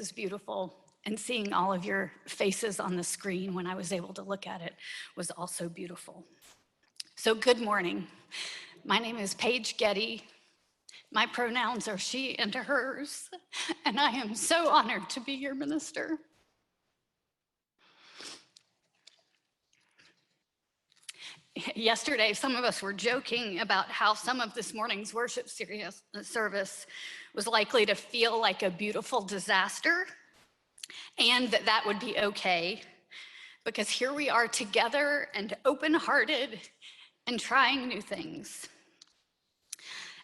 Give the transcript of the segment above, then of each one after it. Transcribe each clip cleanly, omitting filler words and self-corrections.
is beautiful, and seeing all of your faces on the screen when I was able to look at it was also beautiful. So good morning. My name is Paige Getty. My pronouns are she and hers, and I am so honored to be your minister. Yesterday, some of us were joking about how some of this morning's worship service was likely to feel like a beautiful disaster, and that would be okay, because here we are together and open-hearted and trying new things.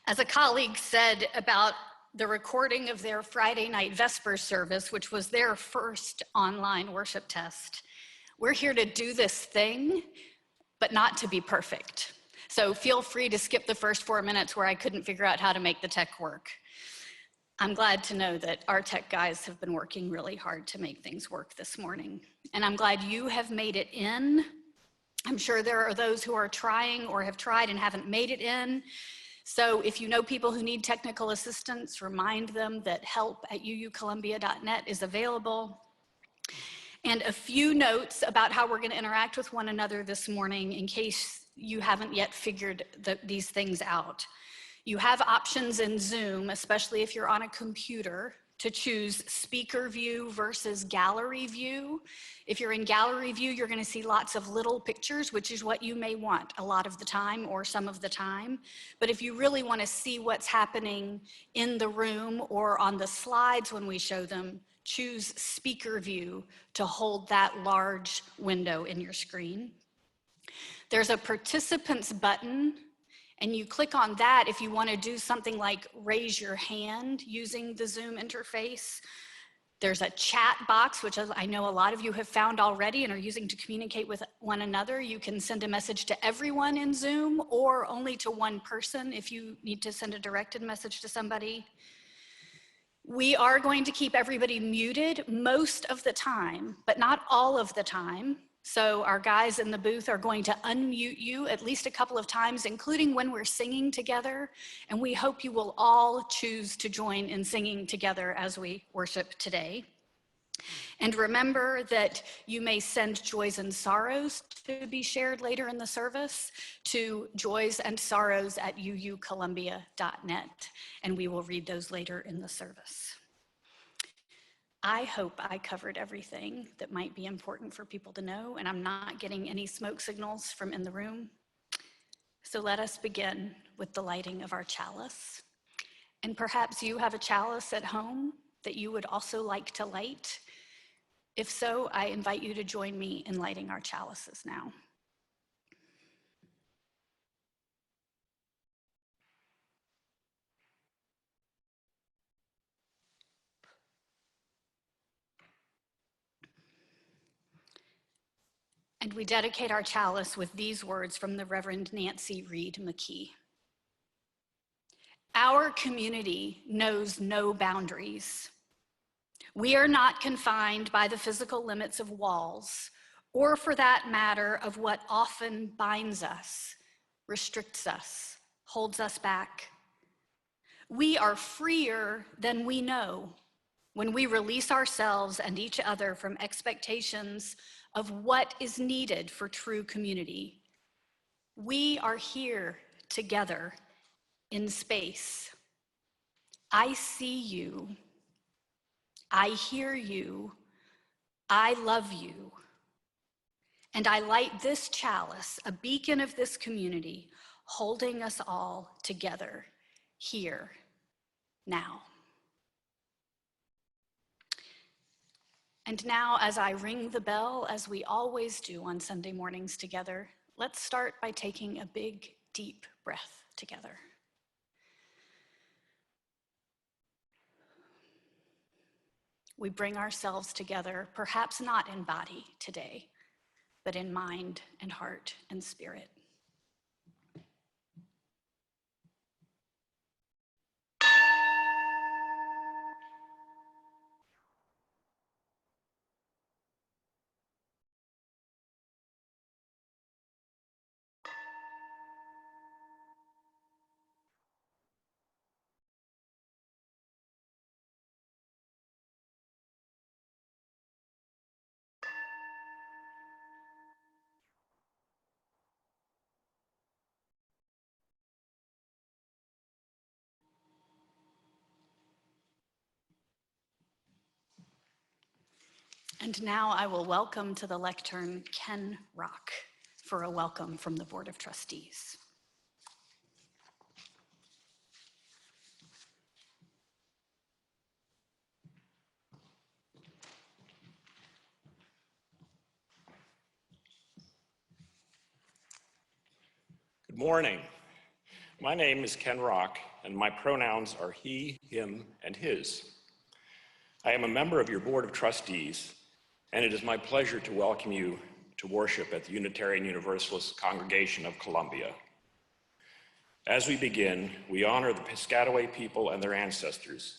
As a colleague said about the recording of their Friday night Vespers service, which was their first online worship test, we're here to do this thing, but not to be perfect. So feel free to skip the first 4 minutes where I couldn't figure out how to make the tech work. I'm glad to know that our tech guys have been working really hard to make things work this morning. And I'm glad you have made it in. I'm sure there are those who are trying or have tried and haven't made it in. So if you know people who need technical assistance, remind them that help@uucolumbia.net is available. And a few notes about how we're going to interact with one another this morning in case you haven't yet figured these things out. You have options in Zoom, especially if you're on a computer, to choose speaker view versus gallery view. If you're in gallery view, you're going to see lots of little pictures, which is what you may want a lot of the time or some of the time. But if you really want to see what's happening in the room or on the slides when we show them, choose speaker view to hold that large window in your screen. There's a participants button, and you click on that if you want to do something like raise your hand using the Zoom interface. There's a chat box, which I know a lot of you have found already and are using to communicate with one another. You can send a message to everyone in Zoom or only to one person if you need to send a directed message to somebody. We are going to keep everybody muted most of the time, but not all of the time. So our guys in the booth are going to unmute you at least a couple of times, including when we're singing together. And we hope you will all choose to join in singing together as we worship today. And remember that you may send joys and sorrows to be shared later in the service to joysandsorrows@uucolumbia.net, and we will read those later in the service. I hope I covered everything that might be important for people to know, and I'm not getting any smoke signals from in the room. So let us begin with the lighting of our chalice. And perhaps you have a chalice at home that you would also like to light. If so, I invite you to join me in lighting our chalices now. And we dedicate our chalice with these words from the Reverend Nancy Reed McKee. Our community knows no boundaries. We are not confined by the physical limits of walls, or for that matter, of what often binds us, restricts us, holds us back. We are freer than we know when we release ourselves and each other from expectations of what is needed for true community. We are here together in space. I see you. I hear you. I love you. And I light this chalice, a beacon of this community, holding us all together here, now. And now, as I ring the bell, as we always do on Sunday mornings together, let's start by taking a big, deep breath together. We bring ourselves together, perhaps not in body today, but in mind and heart and spirit. And now I will welcome to the lectern Ken Rock for a welcome from the Board of Trustees. Good morning. My name is Ken Rock, and my pronouns are he, him, and his. I am a member of your Board of Trustees, and it is my pleasure to welcome you to worship at the Unitarian Universalist Congregation of Columbia. As we begin, we honor the Piscataway people and their ancestors.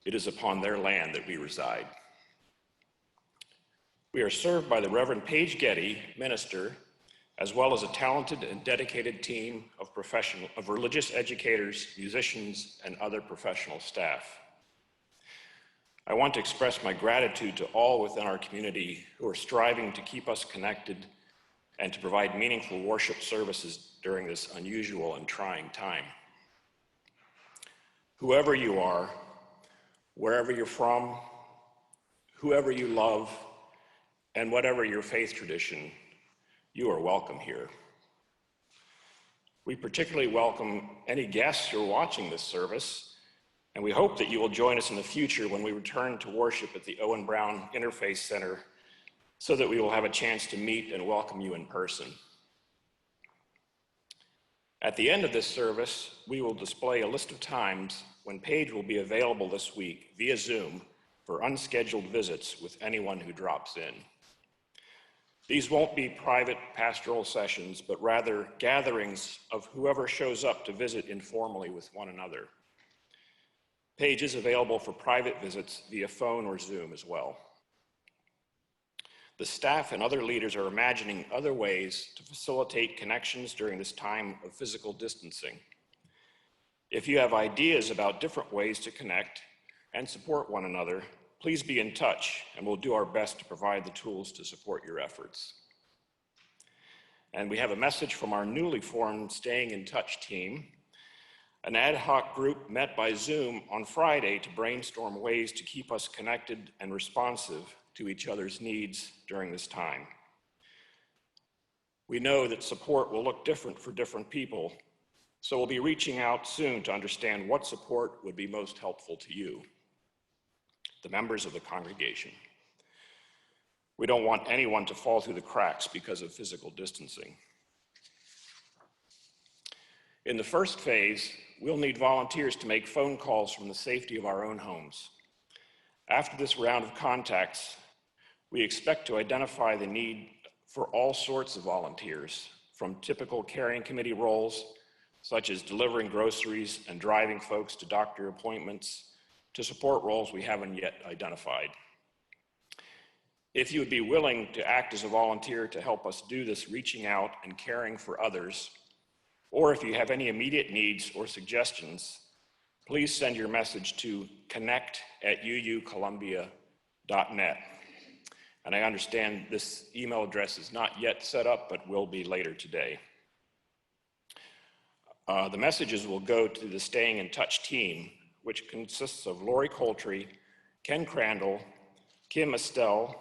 It is upon their land that we reside. We are served by the Reverend Paige Getty, minister, as well as a talented and dedicated team of religious educators, musicians, and other professional staff. I want to express my gratitude to all within our community who are striving to keep us connected and to provide meaningful worship services during this unusual and trying time. Whoever you are, wherever you're from, whoever you love, and whatever your faith tradition, you are welcome here. We particularly welcome any guests who are watching this service, and we hope that you will join us in the future when we return to worship at the Owen Brown Interfaith Center so that we will have a chance to meet and welcome you in person. At the end of this service, we will display a list of times when Paige will be available this week via Zoom for unscheduled visits with anyone who drops in. These won't be private pastoral sessions, but rather gatherings of whoever shows up to visit informally with one another. Paige is available for private visits via phone or Zoom as well. The staff and other leaders are imagining other ways to facilitate connections during this time of physical distancing. If you have ideas about different ways to connect and support one another, please be in touch, and we'll do our best to provide the tools to support your efforts. And we have a message from our newly formed Staying in Touch team. An ad hoc group met by Zoom on Friday to brainstorm ways to keep us connected and responsive to each other's needs during this time. We know that support will look different for different people, so we'll be reaching out soon to understand what support would be most helpful to you, the members of the congregation. We don't want anyone to fall through the cracks because of physical distancing. In the first phase, we'll need volunteers to make phone calls from the safety of our own homes. After this round of contacts, we expect to identify the need for all sorts of volunteers, from typical caring committee roles, such as delivering groceries and driving folks to doctor appointments, to support roles we haven't yet identified. If you would be willing to act as a volunteer to help us do this reaching out and caring for others, or if you have any immediate needs or suggestions, please send your message to connect@uucolumbia.net. And I understand this email address is not yet set up, but will be later today. The messages will go to the Staying in Touch team, which consists of Lowry Coltree, Ken Crandall, Kim Estelle,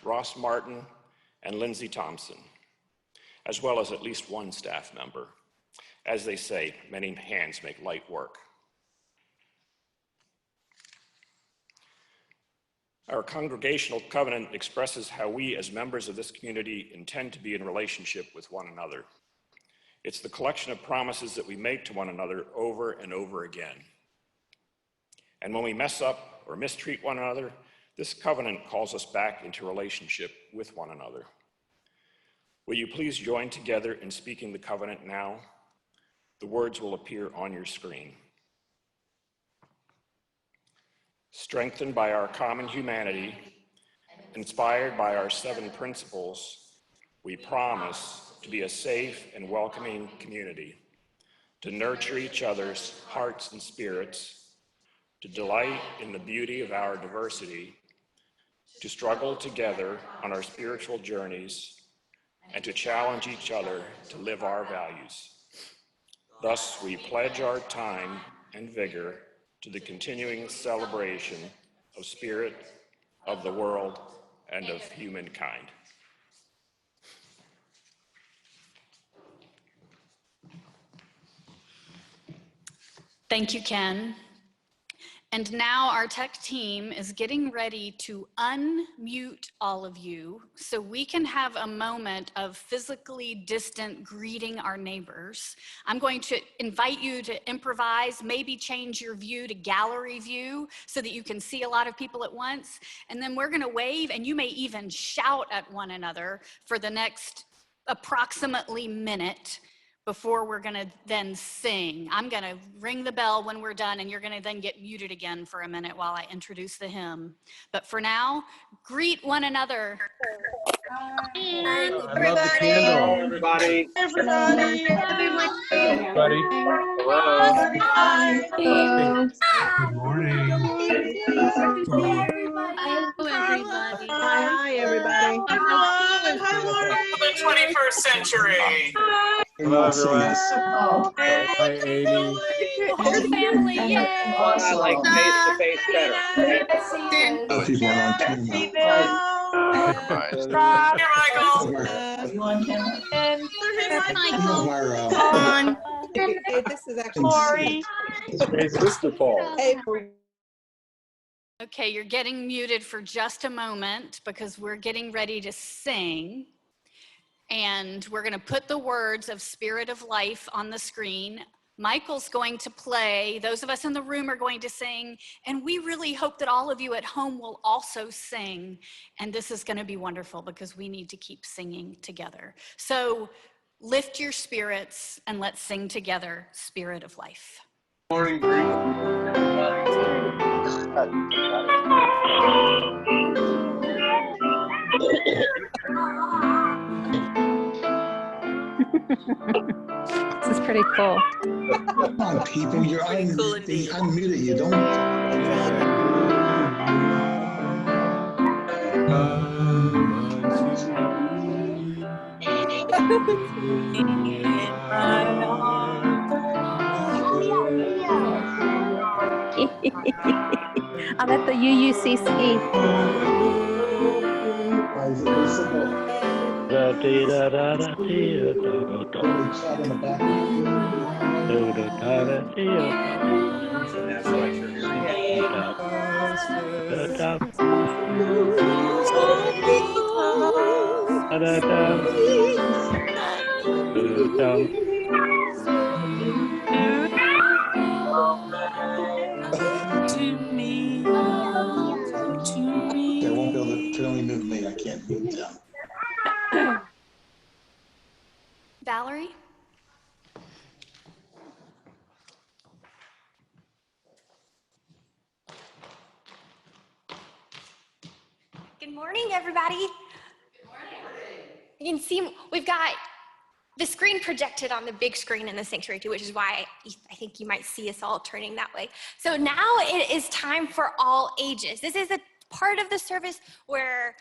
Ross Martin, and Lindsay Thompson, as well as at least one staff member. As they say, many hands make light work. Our congregational covenant expresses how we as members of this community intend to be in relationship with one another. It's the collection of promises that we make to one another over and over again. And when we mess up or mistreat one another, this covenant calls us back into relationship with one another. Will you please join together in speaking the covenant now? The words will appear on your screen. Strengthened by our common humanity, inspired by our 7 principles, we promise to be a safe and welcoming community, to nurture each other's hearts and spirits, to delight in the beauty of our diversity, to struggle together on our spiritual journeys, and to challenge each other to live our values. Thus, we pledge our time and vigor to the continuing celebration of spirit, of the world, and of humankind. Thank you, Ken. And now our tech team is getting ready to unmute all of you so we can have a moment of physically distant greeting our neighbors. I'm going to invite you to improvise, maybe change your view to gallery view so that you can see a lot of people at once. And then we're gonna wave, and you may even shout at one another for the next approximately minute before we're gonna then sing. I'm gonna ring the bell when we're done, and you're gonna then get muted again for a minute while I introduce the hymn. But for now, greet one another. I love the candle. Hello, everybody. Everybody. Everybody. Hello. Good morning. Hi, everybody. Everyone. Hi, Lori. The 21st century. Hello, everyone. Hi, Amy. The whole family, yay! I like face-to-face better. People are on camera. Here, Michael. Hey, this is actually Lori. Hey, Sister Paul. Hey, Okay, you're getting muted for just a moment because we're getting ready to sing. And we're gonna put the words of Spirit of Life on the screen. Michael's going to play, those of us in the room are going to sing, and we really hope that all of you at home will also sing. And this is gonna be wonderful because we need to keep singing together. So lift your spirits and let's sing together, Spirit of Life. Morning, This is pretty cool. Come on, people, you're they unmuted you. Don't. I'm at the UUCC. Chat in the back. They won't be able to, can only mute me. I can't mute them. Valerie? Good morning, everybody. Good morning. You can see we've got the screen projected on the big screen in the sanctuary too, which is why I think you might see us all turning that way. So now it is time for all ages. This is a part of the service where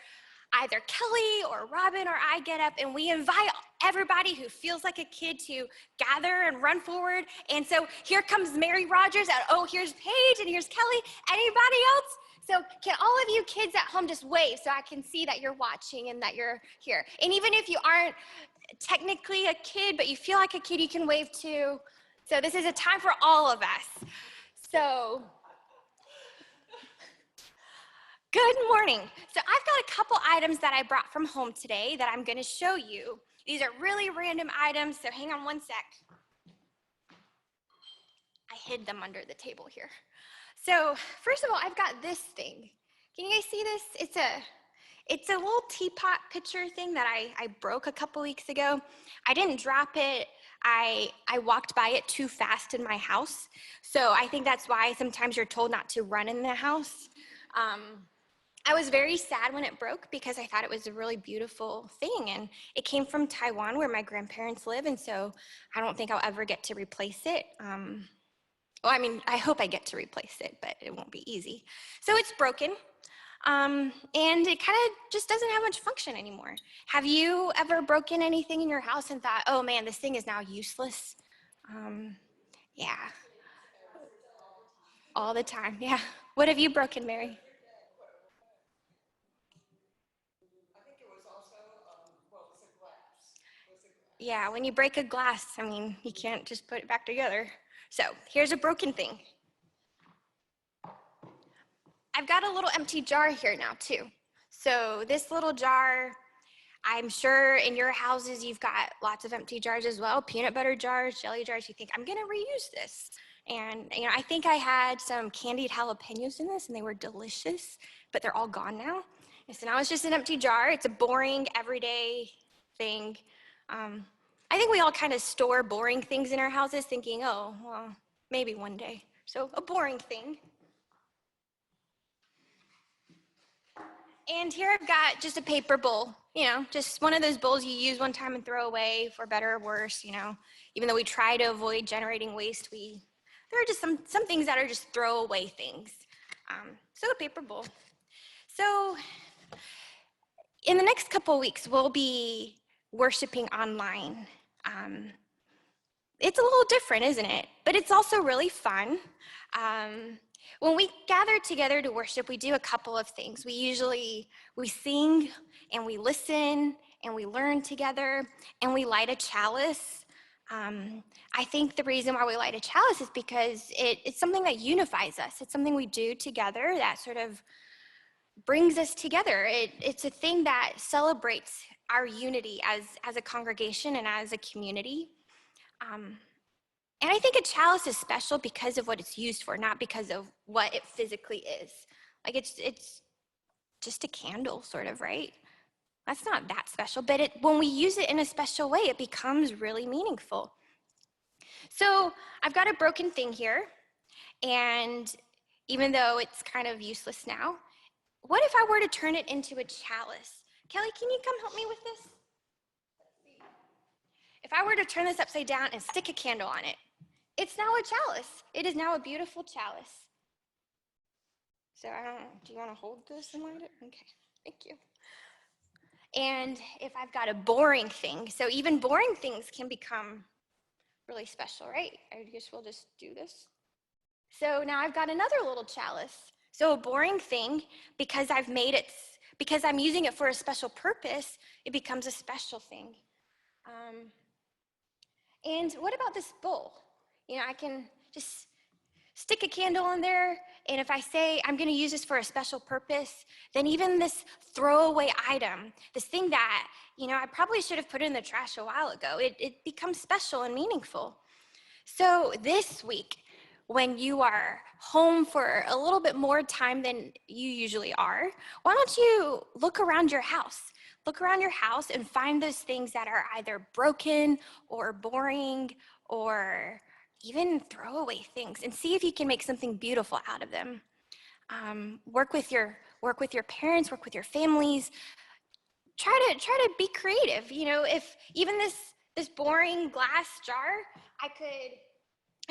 either Kelly or Robin or I get up and we invite everybody who feels like a kid to gather and run forward. And so here comes Mary Rogers, and oh, here's Paige, and here's Kelly. Anybody else? So can all of you kids at home just wave so I can see that you're watching and that you're here? And even if you aren't technically a kid, but you feel like a kid, you can wave too. So this is a time for all of us. So good morning. So I've got a couple items that I brought from home today that I'm going to show you. These are really random items, so hang on one sec. I hid them under the table here. So first of all, I've got this thing. Can you guys see this? It's a little teapot pitcher thing that I broke a couple weeks ago. I didn't drop it. I walked by it too fast in my house. So I think that's why sometimes you're told not to run in the house. I was very sad when it broke because I thought it was a really beautiful thing, and it came from Taiwan where my grandparents live, and so I don't think I'll ever get to replace it. Well, I mean, I hope I get to replace it, but it won't be easy. So it's broken, and it kind of just doesn't have much function anymore. Have you ever broken anything in your house and thought, oh man, this thing is now useless? Yeah, all the time, yeah. What have you broken, Mary? Yeah, when you break a glass, I mean, you can't just put it back together. So here's a broken thing. I've got a little empty jar here now too. So this little jar, I'm sure in your houses, you've got lots of empty jars as well, peanut butter jars, jelly jars. You think, I'm gonna reuse this. And I think I had some candied jalapenos in this and they were delicious, but they're all gone now. And so now it's just an empty jar. It's a boring, everyday thing. I think we all kind of store boring things in our houses thinking, oh, well, maybe one day. So a boring thing. And here I've got just a paper bowl, just one of those bowls you use one time and throw away for better or worse, Even though we try to avoid generating waste, there are just some things that are just throwaway things. So a paper bowl. So in the next couple of weeks, we'll be worshiping online. It's a little different, isn't it? But it's also really fun. When we gather together to worship, we do a couple of things. We sing and we listen and we learn together and we light a chalice. I think the reason why we light a chalice is because it's something that unifies us. It's something we do together that sort of brings us together. It's a thing that celebrates our unity as a congregation and as a community. And I think a chalice is special because of what it's used for, not because of what it physically is. Like it's just a candle, sort of, right? That's not that special, but when we use it in a special way, it becomes really meaningful. So I've got a broken thing here, and even though it's kind of useless now, what if I were to turn it into a chalice? Kelly, can you come help me with this? If I were to turn this upside down and stick a candle on it, it's now a chalice. It is now a beautiful chalice. So do you want to hold this and light it? Okay, thank you. And if I've got a boring thing, so even boring things can become really special, right? I guess we'll just do this. So now I've got another little chalice. So a boring thing, because I'm using it for a special purpose, it becomes a special thing. And what about this bowl? I can just stick a candle in there, and if I say I'm going to use this for a special purpose, then even this throwaway item, this thing that, I probably should have put in the trash a while ago, it becomes special and meaningful. So this week, when you are home for a little bit more time than you usually are, why don't you look around your house? Look around your house and find those things that are either broken or boring or even throwaway things, and see if you can make something beautiful out of them. Work with your parents, work with your families. Try to be creative. If even this boring glass jar, I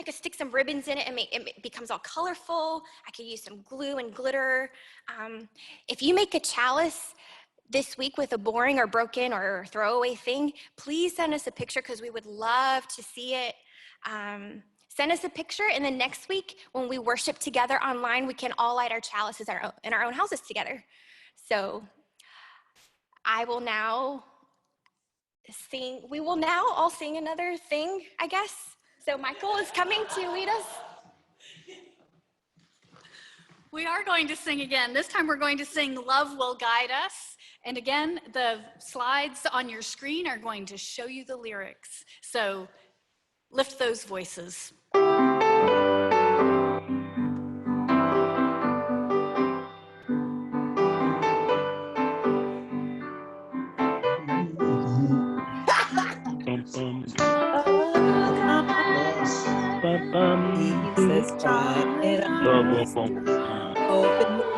could stick some ribbons in it and it becomes all colorful. I could use some glue and glitter. If you make a chalice this week with a boring or broken or throwaway thing, please send us a picture because we would love to see it. Send us a picture, and then next week when we worship together online, we can all light our chalices in our own houses together. So we will now all sing another thing, I guess. So Michael is coming to lead us. We are going to sing again. This time we're going to sing Love Will Guide Us. And again, the slides on your screen are going to show you the lyrics. So lift those voices. Jesus cried out, open the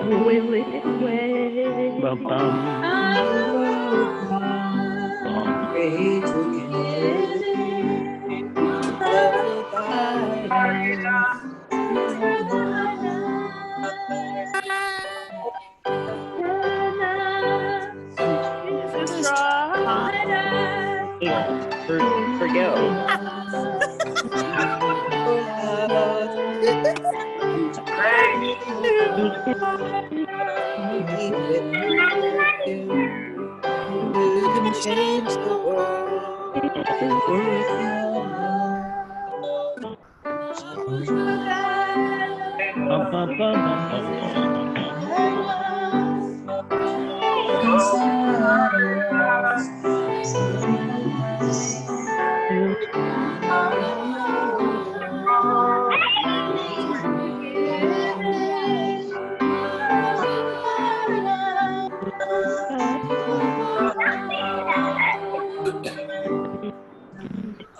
Will it way? Pray together, love will guide us, love will guide Jesus cried. Forget it. be with you. You can change the world.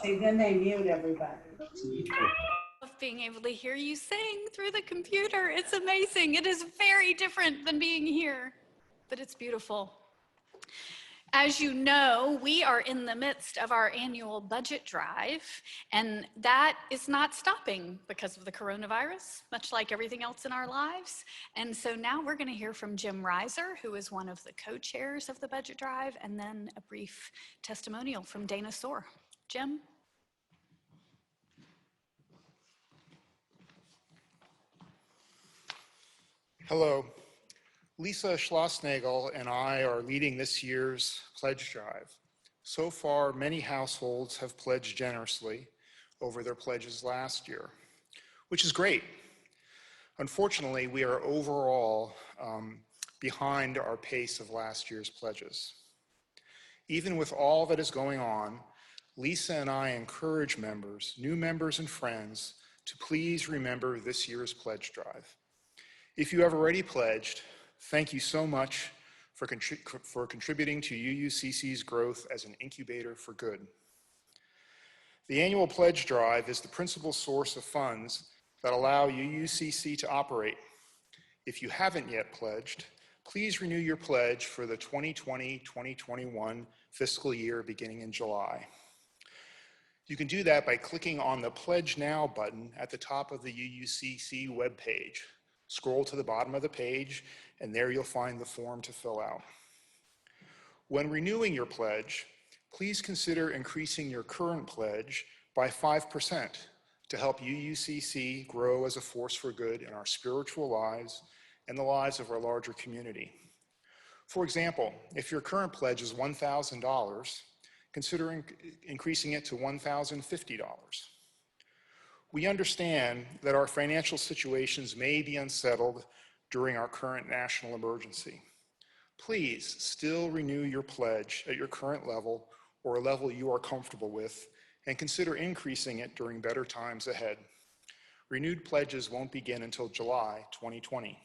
See, then they mute everybody. Of being able to hear you sing through the computer. It's amazing. It is very different than being here, but it's beautiful. As you know, we are in the midst of our annual budget drive, and that is not stopping because of the coronavirus, much like everything else in our lives. And so now we're going to hear from Jim Reiser, who is one of the co-chairs of the budget drive, and then a brief testimonial from Dana Soar. Jim? Hello. Lisa Schlossnagel and I are leading this year's pledge drive. So far, many households have pledged generously over their pledges last year, which is great. Unfortunately, we are overall behind our pace of last year's pledges. Even with all that is going on, Lisa and I encourage members, new members and friends, to please remember this year's pledge drive. If you have already pledged, thank you so much for contributing to UUCC's growth as an incubator for good. The annual pledge drive is the principal source of funds that allow UUCC to operate. If you haven't yet pledged, please renew your pledge for the 2020-2021 fiscal year beginning in July. You can do that by clicking on the Pledge Now button at the top of the UUCC webpage. Scroll to the bottom of the page, and there you'll find the form to fill out. When renewing your pledge, please consider increasing your current pledge by 5% to help UUCC grow as a force for good in our spiritual lives and the lives of our larger community. For example, if your current pledge is $1,000, consider increasing it to $1,050. We understand that our financial situations may be unsettled during our current national emergency. Please still renew your pledge at your current level or a level you are comfortable with, and consider increasing it during better times ahead. Renewed pledges won't begin until July 2020.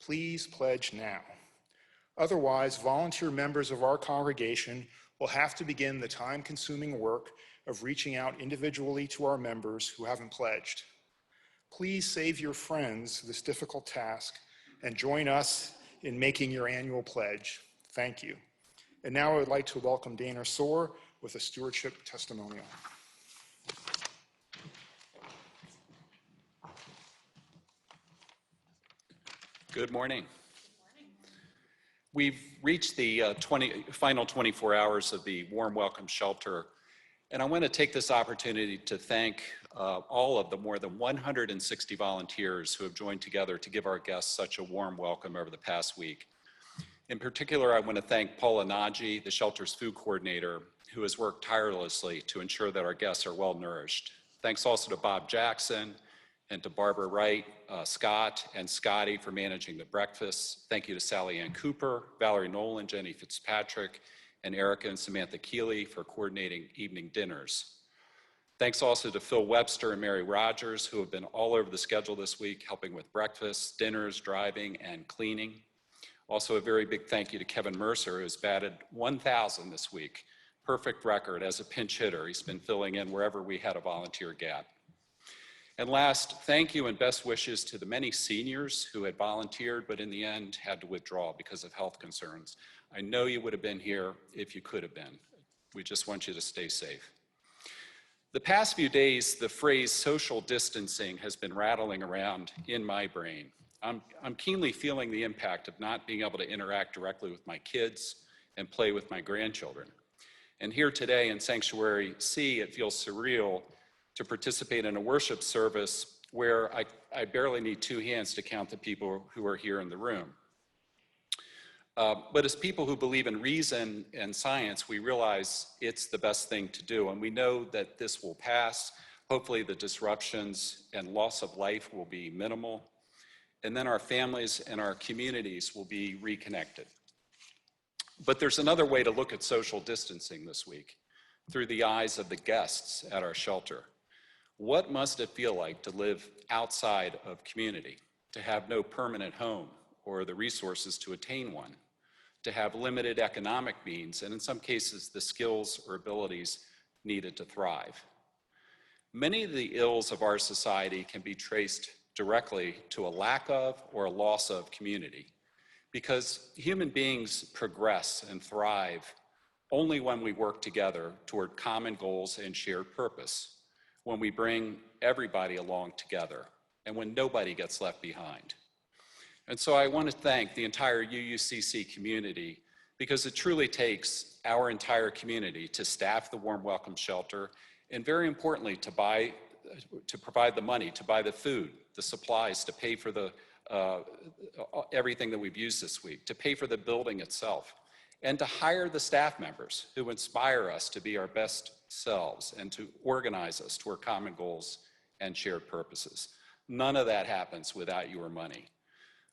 Please pledge now. Otherwise, volunteer members of our congregation will have to begin the time-consuming work of reaching out individually to our members who haven't pledged. Please save your friends this difficult task and join us in making your annual pledge. Thank you. And now I would like to welcome Dana Soar with a stewardship testimonial. Good morning. We've reached the final 24 hours of the warm welcome shelter, and I want to take this opportunity to thank all of the more than 160 volunteers who have joined together to give our guests such a warm welcome over the past week. In particular, I want to thank Paula Nagy, the shelter's food coordinator, who has worked tirelessly to ensure that our guests are well nourished. Thanks also to Bob Jackson and to Barbara Wright, Scott, and Scotty for managing the breakfasts. Thank you to Sally Ann Cooper, Valerie Nolan, Jenny Fitzpatrick, and Erica and Samantha Keeley for coordinating evening dinners. Thanks also to Phil Webster and Mary Rogers, who have been all over the schedule this week, helping with breakfasts, dinners, driving, and cleaning. Also, a very big thank you to Kevin Mercer, who has batted 1,000 this week. Perfect record as a pinch hitter. He's been filling in wherever we had a volunteer gap. And last, thank you and best wishes to the many seniors who had volunteered, but in the end had to withdraw because of health concerns. I know you would have been here if you could have been. We just want you to stay safe. The past few days, the phrase social distancing has been rattling around in my brain. I'm keenly feeling the impact of not being able to interact directly with my kids and play with my grandchildren. And here today in Sanctuary C, it feels surreal to participate in a worship service where I barely need two hands to count the people who are here in the room. But as people who believe in reason and science, we realize it's the best thing to do. And we know that this will pass. Hopefully the disruptions and loss of life will be minimal. And then our families and our communities will be reconnected. But there's another way to look at social distancing this week, through the eyes of the guests at our shelter. What must it feel like to live outside of community, to have no permanent home or the resources to attain one, to have limited economic means, and in some cases, the skills or abilities needed to thrive? Many of the ills of our society can be traced directly to a lack of or a loss of community, because human beings progress and thrive only when we work together toward common goals and shared purpose, when we bring everybody along together, and when nobody gets left behind. And so I want to thank the entire UUCC community, because it truly takes our entire community to staff the Warm Welcome Shelter, and very importantly, to provide the money, to buy the food, the supplies, to pay for the everything that we've used this week, to pay for the building itself, and to hire the staff members who inspire us to be our best selves and to organize us toward common goals and shared purposes. None of that happens without your money.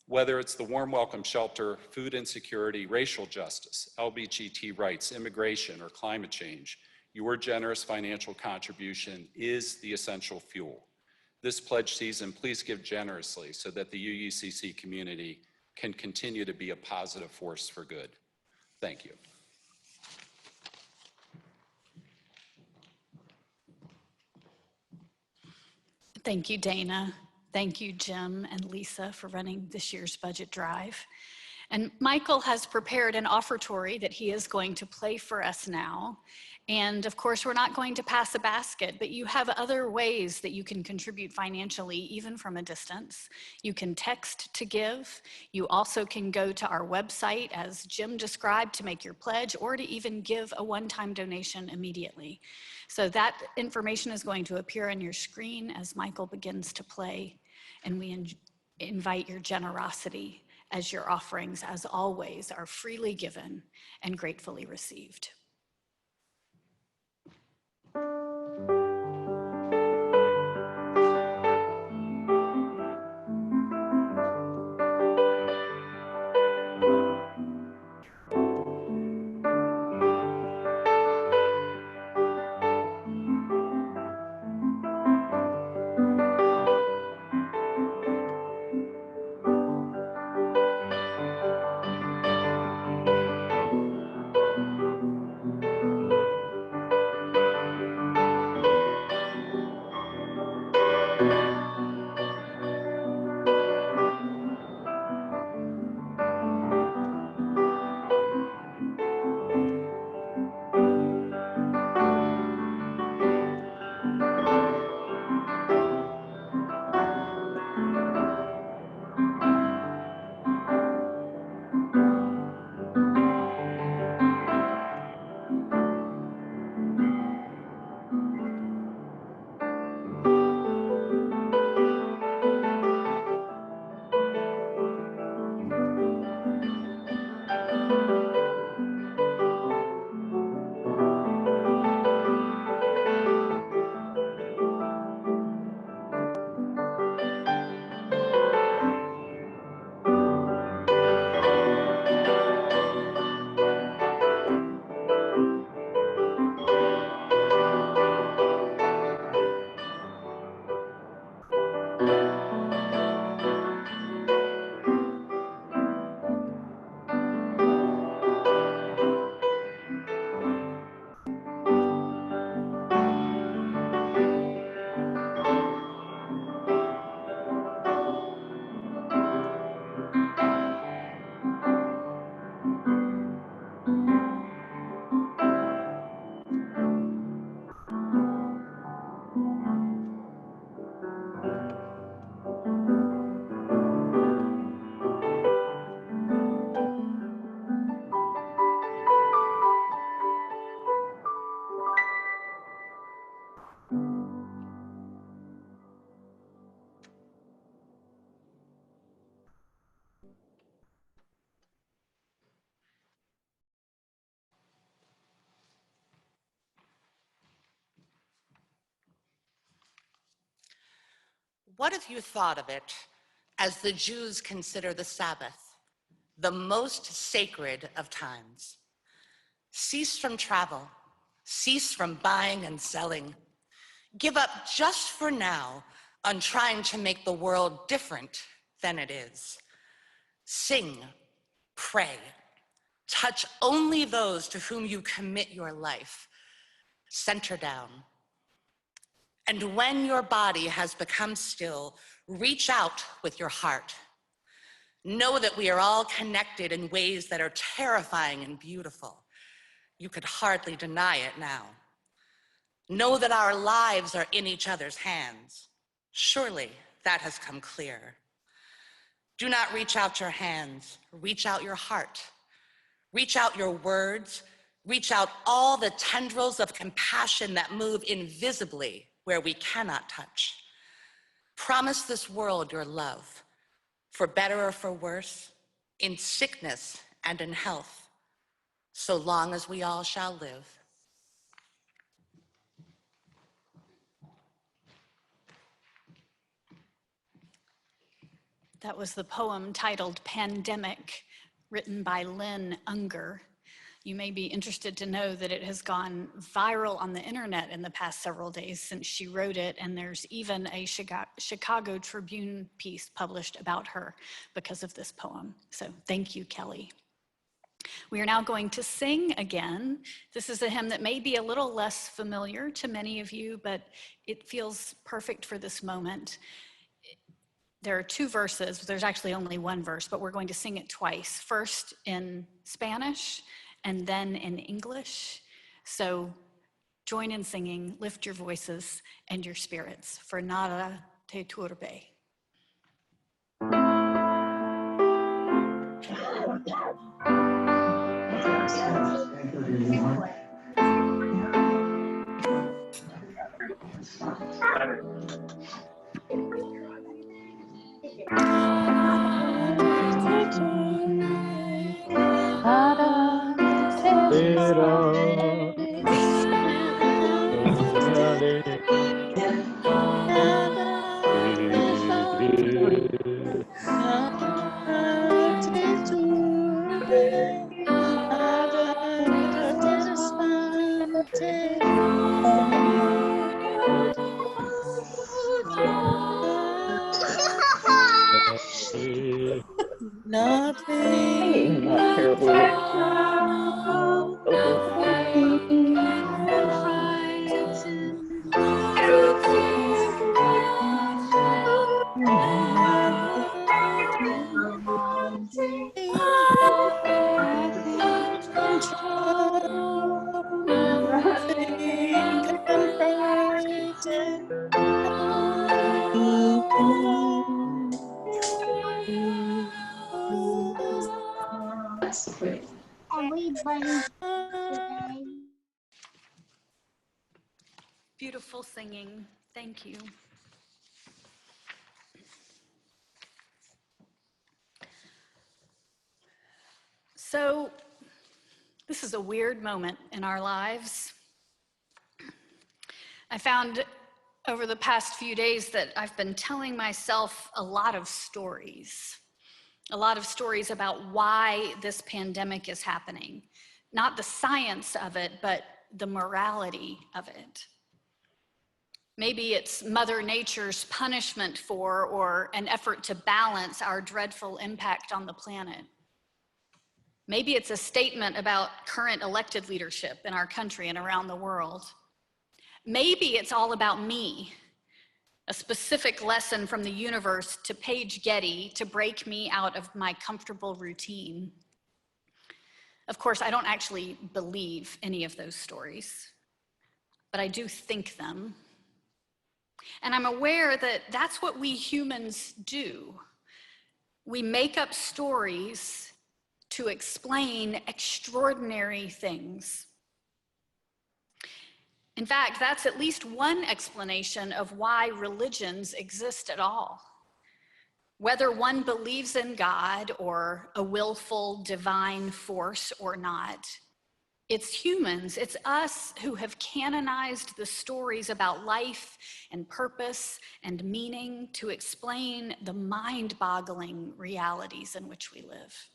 Whether it's the Warm Welcome Shelter, food insecurity, racial justice, LGBT rights, immigration, or climate change, your generous financial contribution is the essential fuel. This pledge season, please give generously so that the UUCC community can continue to be a positive force for good. Thank you. Thank you, Dana. Thank you, Jim and Lisa, for running this year's budget drive. And Michael has prepared an offertory that he is going to play for us now. And of course, we're not going to pass a basket, but you have other ways that you can contribute financially, even from a distance. You can text to give. You also can go to our website, as Jim described, to make your pledge, or to even give a one-time donation immediately. So that information is going to appear on your screen as Michael begins to play, and we invite your generosity, as your offerings, as always, are freely given and gratefully received. what if you thought of it as the Jews consider the Sabbath, the most sacred of times? Cease from travel, cease from buying and selling. Give up just for now on trying to make the world different than it is. Sing, pray, touch only those to whom you commit your life. Center down. And when your body has become still, reach out with your heart. Know that we are all connected in ways that are terrifying and beautiful. You could hardly deny it now. Know that our lives are in each other's hands. Surely that has come clear. Do not reach out your hands, reach out your heart. Reach out your words, reach out all the tendrils of compassion that move invisibly where we cannot touch. Promise this world your love, for better or for worse, in sickness and in health, so long as we all shall live. That was the poem titled Pandemic, written by Lynn, Ungar. You may be interested to know that it has gone viral on the internet in the past several days since she wrote it, and there's even a Chicago Tribune piece published about her because of this poem. So thank you, Kelly. We are now going to sing again. This is a hymn that may be a little less familiar to many of you, but it feels perfect for this moment. There are two verses. There's actually only one verse, but we're going to sing it twice. First in Spanish and then in English. So join in singing, lift your voices and your spirits. For nada te turbe. Singing not terribly Beautiful singing. Thank you. So, this is a weird moment in our lives. I found over the past few days that I've been telling myself a lot of stories about why this pandemic is happening. Not the science of it, but the morality of it. Maybe it's Mother Nature's punishment for or an effort to balance our dreadful impact on the planet. Maybe it's a statement about current elected leadership in our country and around the world. Maybe it's all about me, a specific lesson from the universe to Paige Getty to break me out of my comfortable routine. Of course, I don't actually believe any of those stories, but I do think them. And I'm aware that that's what we humans do. We make up stories to explain extraordinary things. In fact, that's at least one explanation of why religions exist at all. Whether one believes in God or a willful divine force or not, It's humans, it's us who have canonized the stories about life and purpose and meaning to explain the mind-boggling realities in which we live.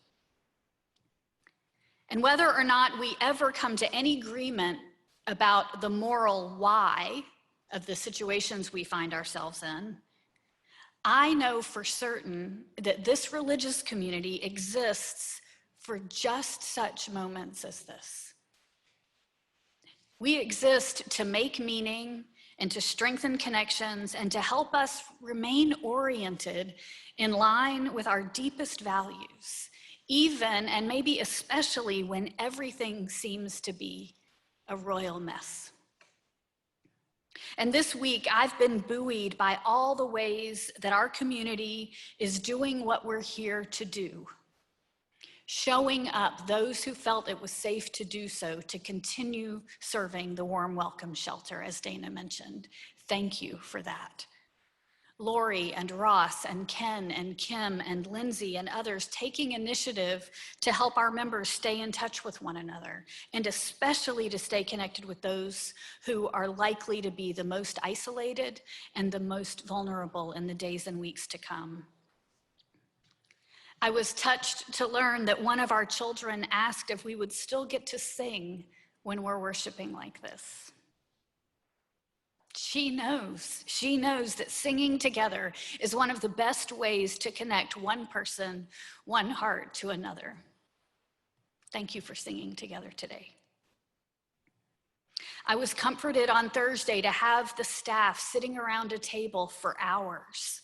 And whether or not we ever come to any agreement about the moral why of the situations we find ourselves in, I know for certain that this religious community exists for just such moments as this. We exist to make meaning and to strengthen connections and to help us remain oriented in line with our deepest values, even and maybe especially when everything seems to be a royal mess. And this week, I've been buoyed by all the ways that our community is doing what we're here to do, showing up those who felt it was safe to do so to continue serving the warm welcome shelter, as Dana mentioned. Thank you for that. Lowry and Ross and Ken and Kim and Lindsay and others taking initiative to help our members stay in touch with one another, and especially to stay connected with those who are likely to be the most isolated and the most vulnerable in the days and weeks to come. I was touched to learn that one of our children asked if we would still get to sing when we're worshiping like this. She knows that singing together is one of the best ways to connect one person, one heart to another. Thank you for singing together today. I was comforted on Thursday to have the staff sitting around a table for hours,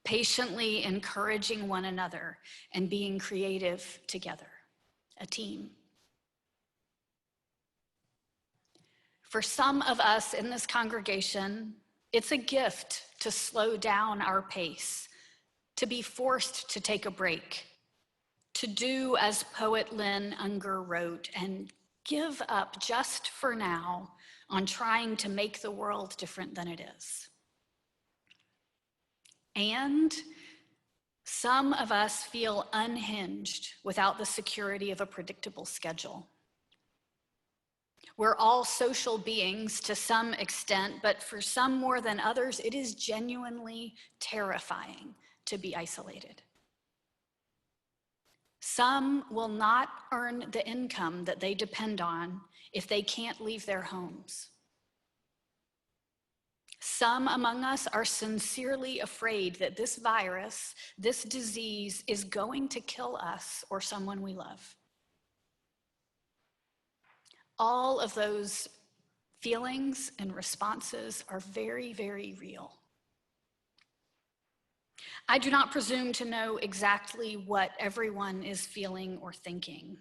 patiently encouraging one another and being creative together, a team. For some of us in this congregation, it's a gift to slow down our pace, to be forced to take a break, to do as poet Lynn Ungar wrote, and give up just for now on trying to make the world different than it is. And some of us feel unhinged without the security of a predictable schedule. We're all social beings to some extent, but for some more than others, it is genuinely terrifying to be isolated. Some will not earn the income that they depend on if they can't leave their homes. Some among us are sincerely afraid that this virus, this disease, is going to kill us or someone we love. All of those feelings and responses are very, very real. I do not presume to know exactly what everyone is feeling or thinking,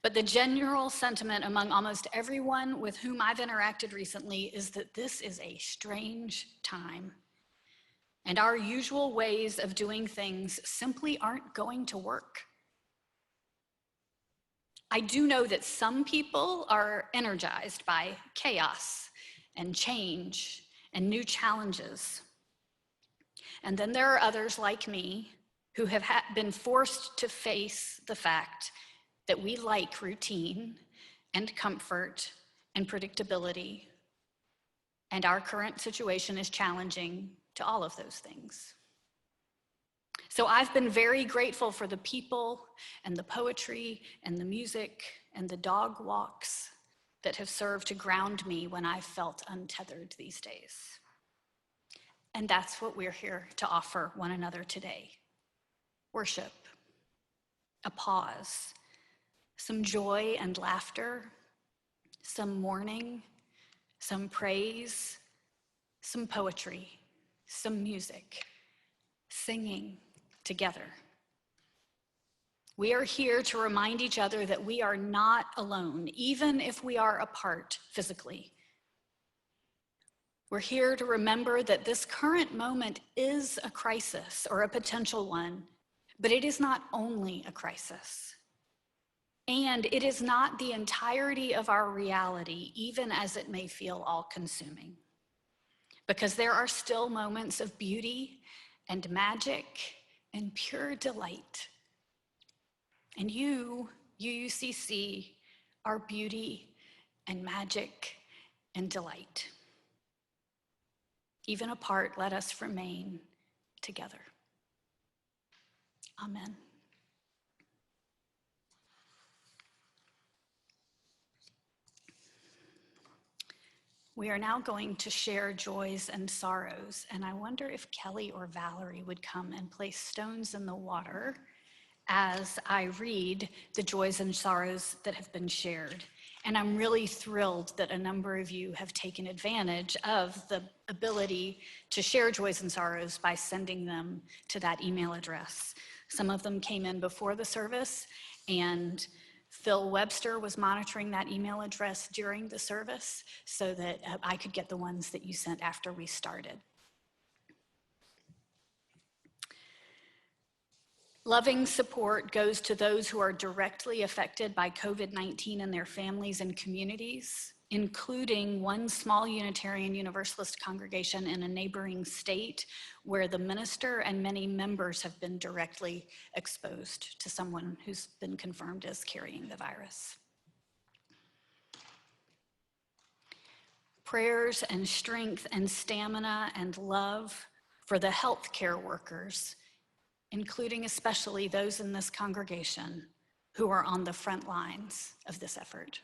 but the general sentiment among almost everyone with whom I've interacted recently is that this is a strange time, and our usual ways of doing things simply aren't going to work. I do know that some people are energized by chaos and change and new challenges. And then there are others like me who have been forced to face the fact that we like routine and comfort and predictability, and our current situation is challenging to all of those things. So I've been very grateful for the people and the poetry and the music and the dog walks that have served to ground me when I've felt untethered these days. And that's what we're here to offer one another today. Worship, a pause, some joy and laughter, some mourning, some praise, some poetry, some music, singing together. We are here to remind each other that we are not alone, even if we are apart physically. We're here to remember that this current moment is a crisis or a potential one, but it is not only a crisis. And it is not the entirety of our reality, even as it may feel all-consuming. Because there are still moments of beauty and magic and pure delight. And you, UUCC, our beauty and magic and delight. Even apart, let us remain together. Amen. We are now going to share joys and sorrows, and I wonder if Kelly or Valerie would come and place stones in the water as I read the joys and sorrows that have been shared. And I'm really thrilled that a number of you have taken advantage of the ability to share joys and sorrows by sending them to that email address. Some of them came in before the service, and Phil Webster was monitoring that email address during the service so that I could get the ones that you sent after we started. Loving support goes to those who are directly affected by COVID-19 and their families and communities, including one small Unitarian Universalist congregation in a neighboring state where the minister and many members have been directly exposed to someone who's been confirmed as carrying the virus. Prayers and strength and stamina and love for the healthcare workers, including especially those in this congregation who are on the front lines of this effort.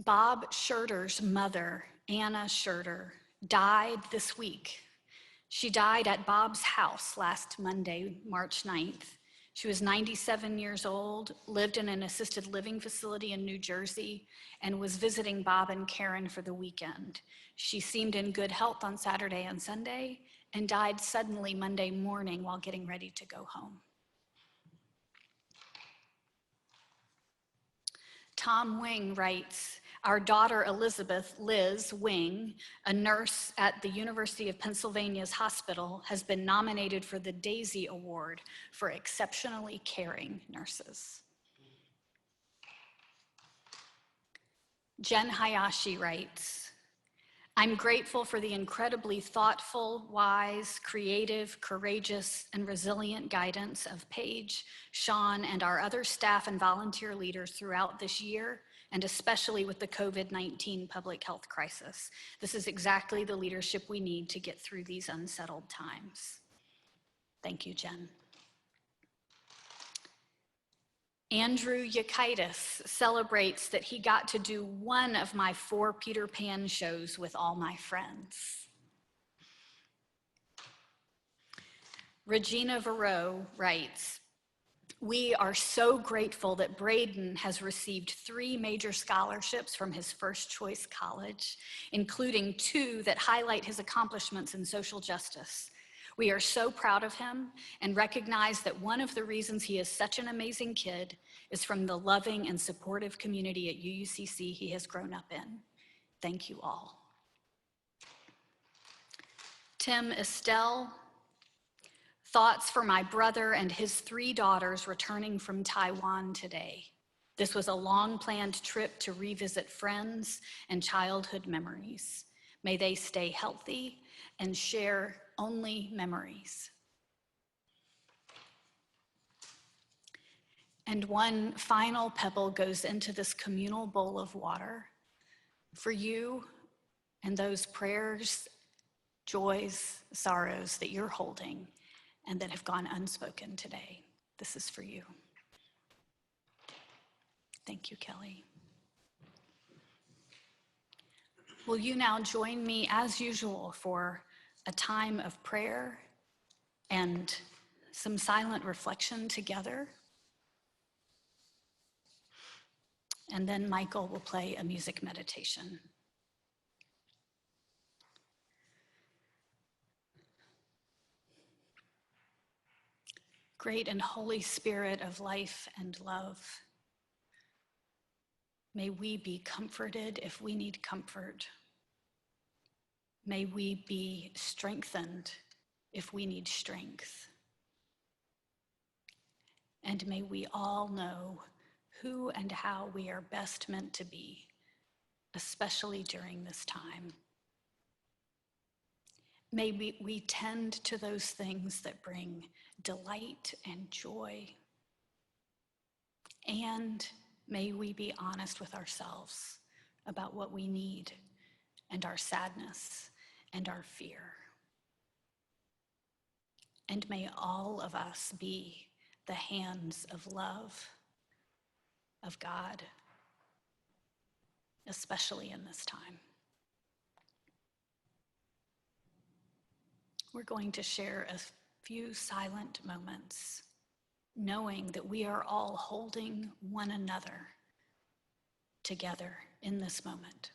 Bob Schurter's mother, Anna Schurter, died this week. She died at Bob's house last Monday, March 9th. She was 97 years old, lived in an assisted living facility in New Jersey, and was visiting Bob and Karen for the weekend. She seemed in good health on Saturday and Sunday and died suddenly Monday morning while getting ready to go home. Tom Wing writes, our daughter Elizabeth, Liz Wing, a nurse at the University of Pennsylvania's hospital, has been nominated for the Daisy Award for exceptionally caring nurses. Jen Hayashi writes, I'm grateful for the incredibly thoughtful, wise, creative, courageous, and resilient guidance of Paige, Sean, and our other staff and volunteer leaders throughout this year, and especially with the COVID-19 public health crisis. This is exactly the leadership we need to get through these unsettled times. Thank you, Jen. Andrew Yakaitis celebrates that he got to do one of my 4 Peter Pan shows with all my friends. Regina Varro writes, we are so grateful that Braden has received 3 major scholarships from his first choice college, including 2 that highlight his accomplishments in social justice. We are so proud of him and recognize that one of the reasons he is such an amazing kid is from the loving and supportive community at UUCC he has grown up in. Thank you all. Tim Estelle, thoughts for my brother and his 3 daughters returning from Taiwan today. This was a long-planned trip to revisit friends and childhood memories. May they stay healthy and share only memories. And one final pebble goes into this communal bowl of water for you and those prayers, joys, sorrows that you're holding and that have gone unspoken today. This is for you. Thank you, Kelly. Will you now join me as usual for a time of prayer and some silent reflection together? And then Michael will play a music meditation. Great and Holy Spirit of life and love, may we be comforted if we need comfort. May we be strengthened if we need strength. And may we all know who and how we are best meant to be, especially during this time. May we tend to those things that bring delight and joy And may we be honest with ourselves about what we need and our sadness and our fear. And may all of us be the hands of love of God, especially in this time. We're going to share a few silent moments, knowing that we are all holding one another together in this moment.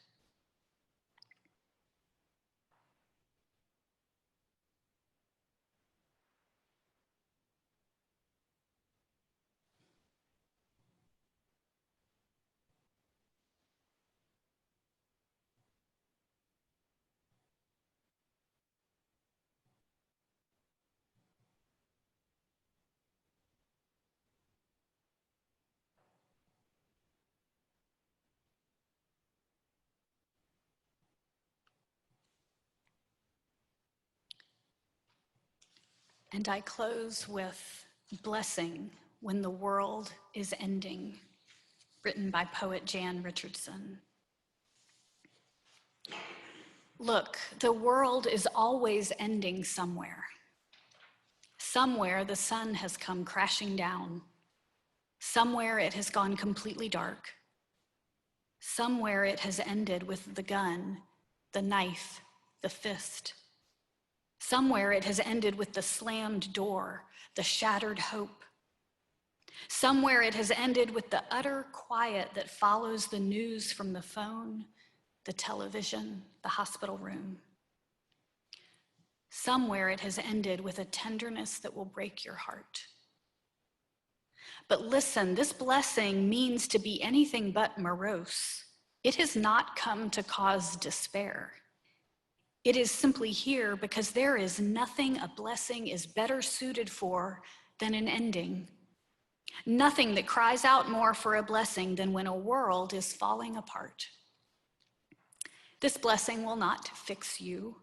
And I close with Blessing When the World is Ending, written by poet Jan Richardson. Look, the world is always ending somewhere. Somewhere the sun has come crashing down. Somewhere it has gone completely dark. Somewhere it has ended with the gun, the knife, the fist. Somewhere it has ended with the slammed door, the shattered hope. Somewhere it has ended with the utter quiet that follows the news from the phone, the television, the hospital room. Somewhere it has ended with a tenderness that will break your heart. But listen, this blessing means to be anything but morose. It has not come to cause despair. It is simply here because there is nothing a blessing is better suited for than an ending. Nothing that cries out more for a blessing than when a world is falling apart. This blessing will not fix you,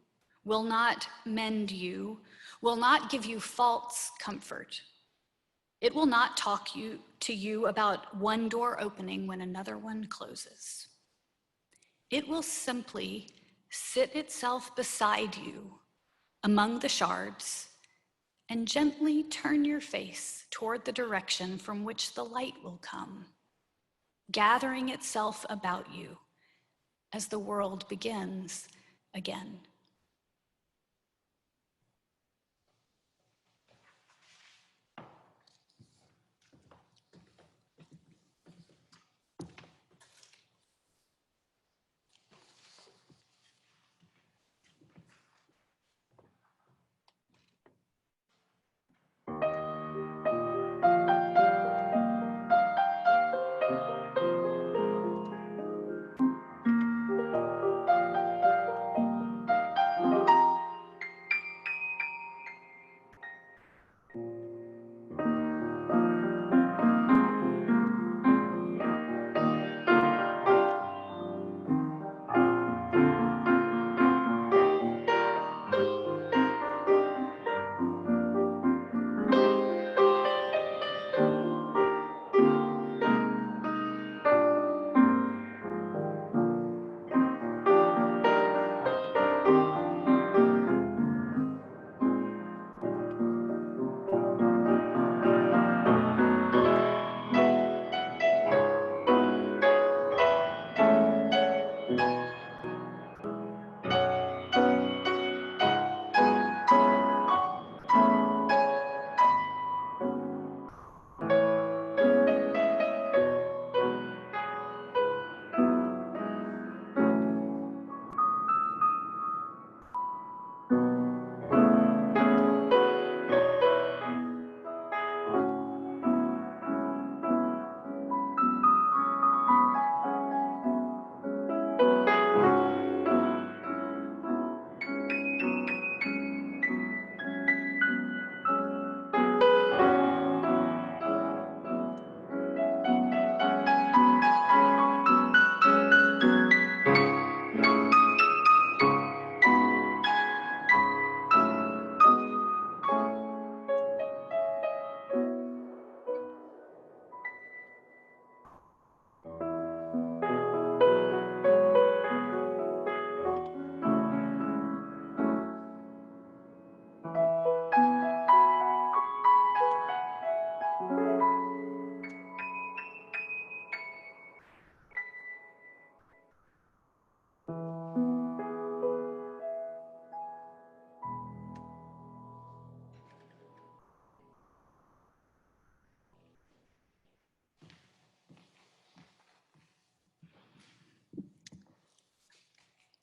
will not mend you, will not give you false comfort. It will not talk to you about one door opening when another one closes. It will simply sit itself beside you among the shards and gently turn your face toward the direction from which the light will come, gathering itself about you as the world begins again.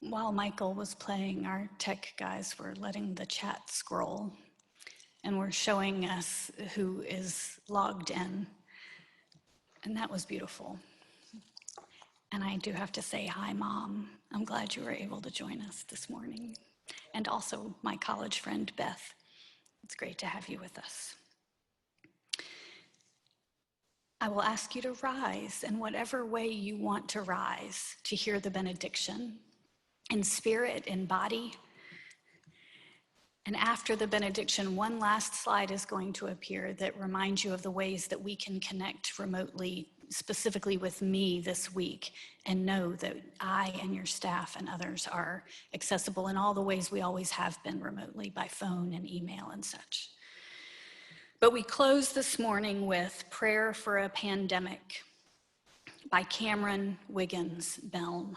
While Michael was playing, our tech guys were letting the chat scroll and were showing us who is logged in. And that was beautiful. And I do have to say, hi, Mom. I'm glad you were able to join us this morning. And also my college friend, Beth. It's great to have you with us. I will ask you to rise in whatever way you want to rise to hear the benediction, in spirit, in body. And after the benediction, one last slide is going to appear that reminds you of the ways that we can connect remotely, specifically with me this week, and know that I and your staff and others are accessible in all the ways we always have been remotely, by phone and email and such. But we close this morning with Prayer for a Pandemic by Cameron Wiggins Belm.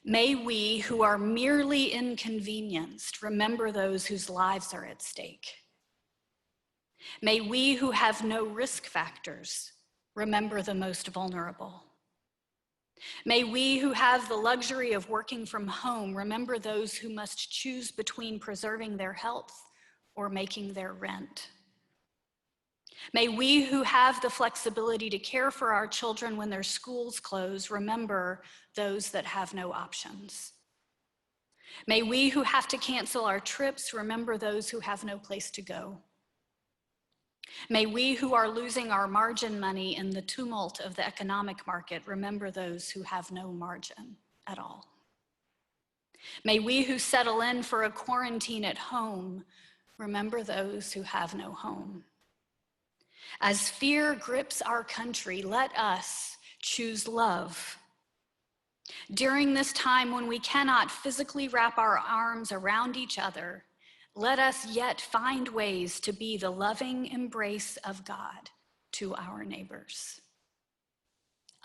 May we who are merely inconvenienced remember those whose lives are at stake. May we who have no risk factors remember the most vulnerable. May we who have the luxury of working from home remember those who must choose between preserving their health or making their rent. May we who have the flexibility to care for our children when their schools close remember those that have no options. May we who have to cancel our trips remember those who have no place to go. May we who are losing our margin money in the tumult of the economic market remember those who have no margin at all. May we who settle in for a quarantine at home remember those who have no home. As fear grips our country, let us choose love. During this time when we cannot physically wrap our arms around each other, let us yet find ways to be the loving embrace of God to our neighbors.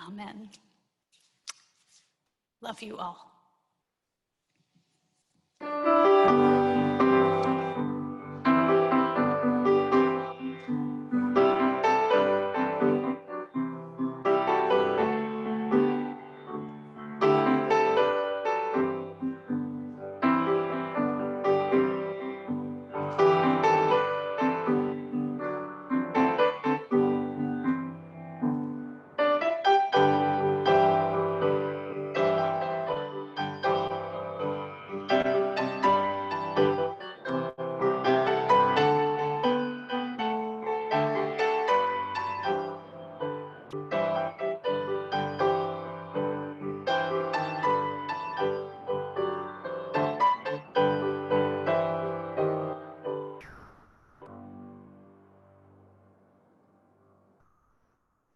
Amen. Love you all.